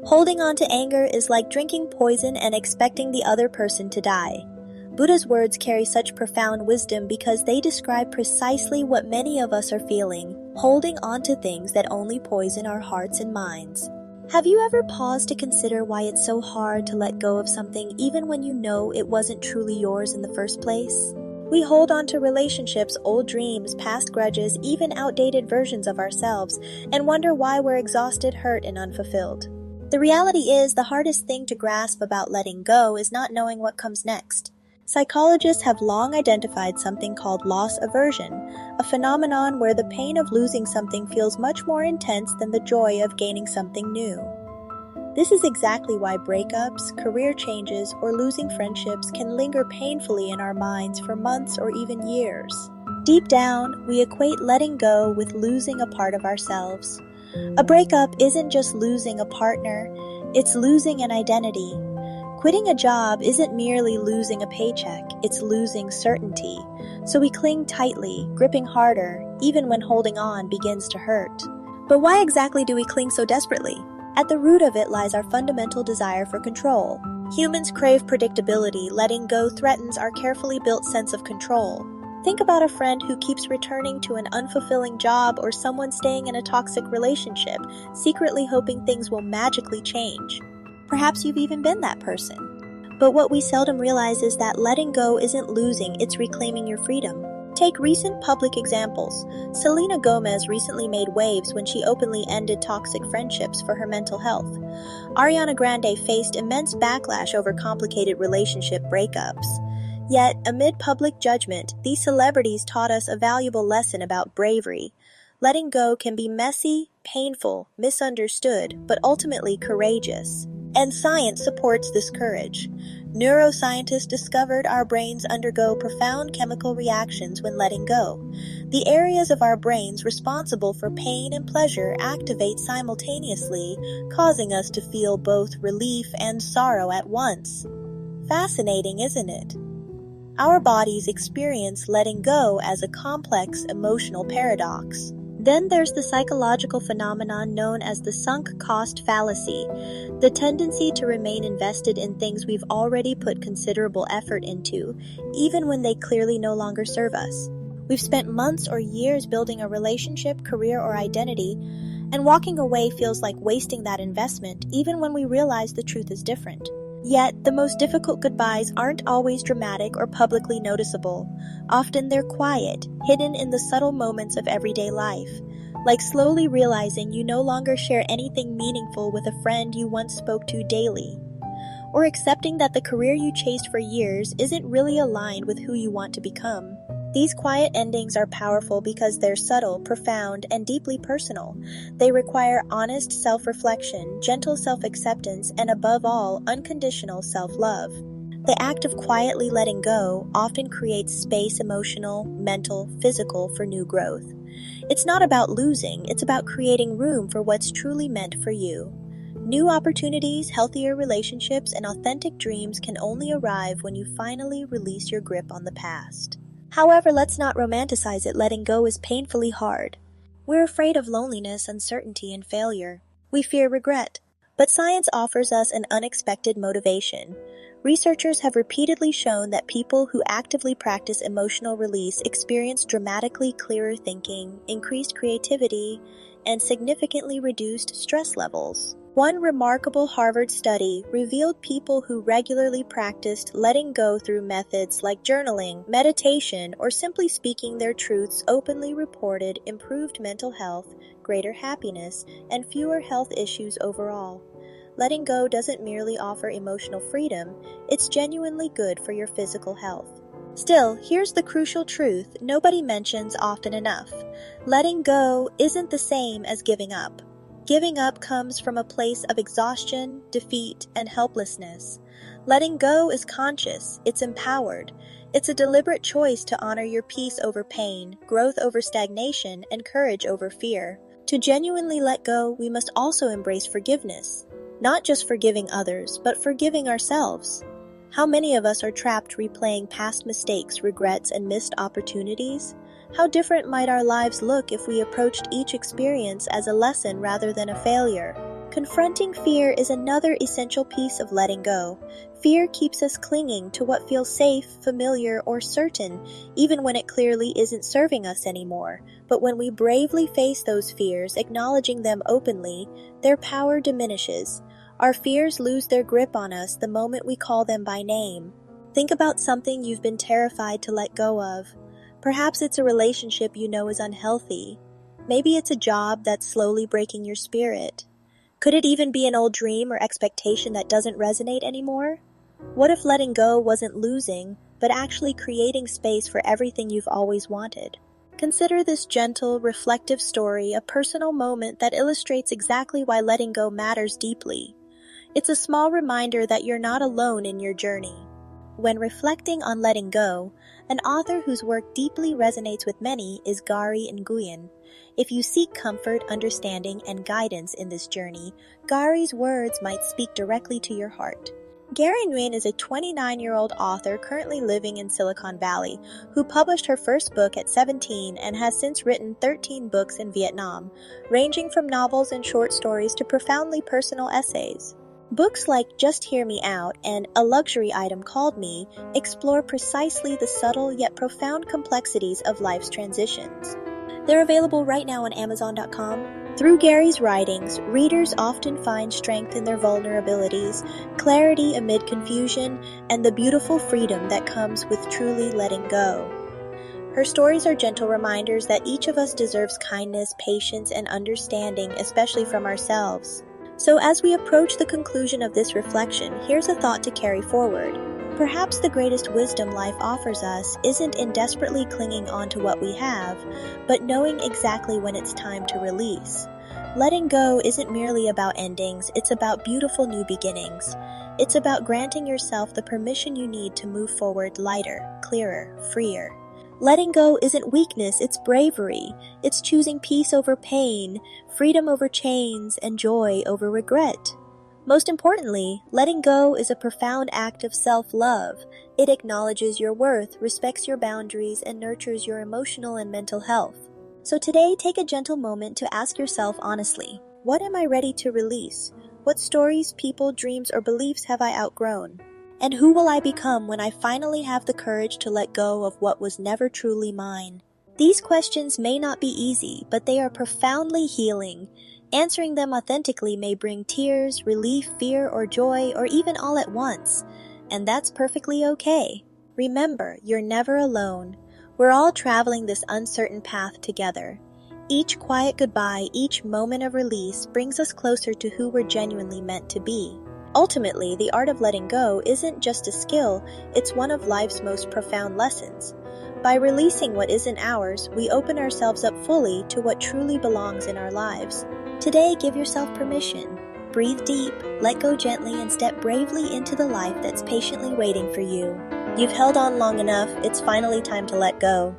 Holding on to anger is like drinking poison and expecting the other person to die. Buddha's words carry such profound wisdom because they describe precisely what many of us are feeling, holding on to things that only poison our hearts and minds. Have you ever paused to consider why it's so hard to let go of something even when you know it wasn't truly yours in the first place? We hold on to relationships, old dreams, past grudges, even outdated versions of ourselves, and wonder why we're exhausted, hurt, and unfulfilled. The reality is, the hardest thing to grasp about letting go is not knowing what comes next. Psychologists have long identified something called loss aversion, a phenomenon where the pain of losing something feels much more intense than the joy of gaining something new. This is exactly why breakups, career changes, or losing friendships can linger painfully in our minds for months or even years. Deep down, we equate letting go with losing a part of ourselves. A breakup isn't just losing a partner, it's losing an identity. Quitting a job isn't merely losing a paycheck, it's losing certainty. So we cling tightly, gripping harder, even when holding on begins to hurt. But why exactly do we cling so desperately? At the root of it lies our fundamental desire for control. Humans crave predictability. Letting go threatens our carefully built sense of control. Think about a friend who keeps returning to an unfulfilling job or someone staying in a toxic relationship, secretly hoping things will magically change. Perhaps you've even been that person. But what we seldom realize is that letting go isn't losing, it's reclaiming your freedom. Take recent public examples. Selena Gomez recently made waves when she openly ended toxic friendships for her mental health. Ariana Grande faced immense backlash over complicated relationship breakups. Yet, amid public judgment, these celebrities taught us a valuable lesson about bravery. Letting go can be messy, painful, misunderstood, but ultimately courageous. And science supports this courage. Neuroscientists discovered our brains undergo profound chemical reactions when letting go. The areas of our brains responsible for pain and pleasure activate simultaneously, causing us to feel both relief and sorrow at once. Fascinating, isn't it? Our bodies experience letting go as a complex emotional paradox. Then there's the psychological phenomenon known as the sunk cost fallacy, the tendency to remain invested in things we've already put considerable effort into, even when they clearly no longer serve us. We've spent months or years building a relationship, career, or identity, and walking away feels like wasting that investment, even when we realize the truth is different. Yet, the most difficult goodbyes aren't always dramatic or publicly noticeable. Often they're quiet, hidden in the subtle moments of everyday life, like slowly realizing you no longer share anything meaningful with a friend you once spoke to daily, or accepting that the career you chased for years isn't really aligned with who you want to become. These quiet endings are powerful because they're subtle, profound, and deeply personal. They require honest self-reflection, gentle self-acceptance, and above all, unconditional self-love. The act of quietly letting go often creates space, emotional, mental, physical, for new growth. It's not about losing, it's about creating room for what's truly meant for you. New opportunities, healthier relationships, and authentic dreams can only arrive when you finally release your grip on the past. However, let's not romanticize it. Letting go is painfully hard. We're afraid of loneliness, uncertainty, and failure. We fear regret. But science offers us an unexpected motivation. Researchers have repeatedly shown that people who actively practice emotional release experience dramatically clearer thinking, increased creativity, and significantly reduced stress levels. One remarkable Harvard study revealed people who regularly practiced letting go through methods like journaling, meditation, or simply speaking their truths openly reported improved mental health, greater happiness, and fewer health issues overall. Letting go doesn't merely offer emotional freedom, it's genuinely good for your physical health. Still, here's the crucial truth nobody mentions often enough. Letting go isn't the same as giving up. Giving up comes from a place of exhaustion, defeat, and helplessness. Letting go is conscious, it's empowered. It's a deliberate choice to honor your peace over pain, growth over stagnation, and courage over fear. To genuinely let go, we must also embrace forgiveness. Not just forgiving others, but forgiving ourselves. How many of us are trapped replaying past mistakes, regrets, and missed opportunities? How different might our lives look if we approached each experience as a lesson rather than a failure? Confronting fear is another essential piece of letting go. Fear keeps us clinging to what feels safe, familiar, or certain, even when it clearly isn't serving us anymore. But when we bravely face those fears, acknowledging them openly, their power diminishes. Our fears lose their grip on us the moment we call them by name. Think about something you've been terrified to let go of. Perhaps it's a relationship you know is unhealthy. Maybe it's a job that's slowly breaking your spirit. Could it even be an old dream or expectation that doesn't resonate anymore? What if letting go wasn't losing, but actually creating space for everything you've always wanted? Consider this gentle, reflective story a personal moment that illustrates exactly why letting go matters deeply. It's a small reminder that you're not alone in your journey. When reflecting on letting go, an author whose work deeply resonates with many is Gary Nguyen. If you seek comfort, understanding, and guidance in this journey, Gary's words might speak directly to your heart. Gary Nguyen is a 29-year-old author currently living in Silicon Valley, who published her first book at 17 and has since written 13 books in Vietnam, ranging from novels and short stories to profoundly personal essays. Books like Just Hear Me Out and A Luxury Item Called Me explore precisely the subtle yet profound complexities of life's transitions. They're available right now on Amazon.com. Through Gary's writings, readers often find strength in their vulnerabilities, clarity amid confusion, and the beautiful freedom that comes with truly letting go. Her stories are gentle reminders that each of us deserves kindness, patience, and understanding, especially from ourselves. So as we approach the conclusion of this reflection, here's a thought to carry forward. Perhaps the greatest wisdom life offers us isn't in desperately clinging on to what we have, but knowing exactly when it's time to release. Letting go isn't merely about endings, it's about beautiful new beginnings. It's about granting yourself the permission you need to move forward lighter, clearer, freer. Letting go isn't weakness, it's bravery. It's choosing peace over pain, freedom over chains, and joy over regret. Most importantly, letting go is a profound act of self-love. It acknowledges your worth, respects your boundaries, and nurtures your emotional and mental health. So today, take a gentle moment to ask yourself honestly, what am I ready to release? What stories, people, dreams, or beliefs have I outgrown? And who will I become when I finally have the courage to let go of what was never truly mine? These questions may not be easy, but they are profoundly healing. Answering them authentically may bring tears, relief, fear, or joy, or even all at once. And that's perfectly okay. Remember, you're never alone. We're all traveling this uncertain path together. Each quiet goodbye, each moment of release brings us closer to who we're genuinely meant to be. Ultimately, the art of letting go isn't just a skill, it's one of life's most profound lessons. By releasing what isn't ours, we open ourselves up fully to what truly belongs in our lives. Today, give yourself permission. Breathe deep, let go gently, and step bravely into the life that's patiently waiting for you. You've held on long enough, it's finally time to let go.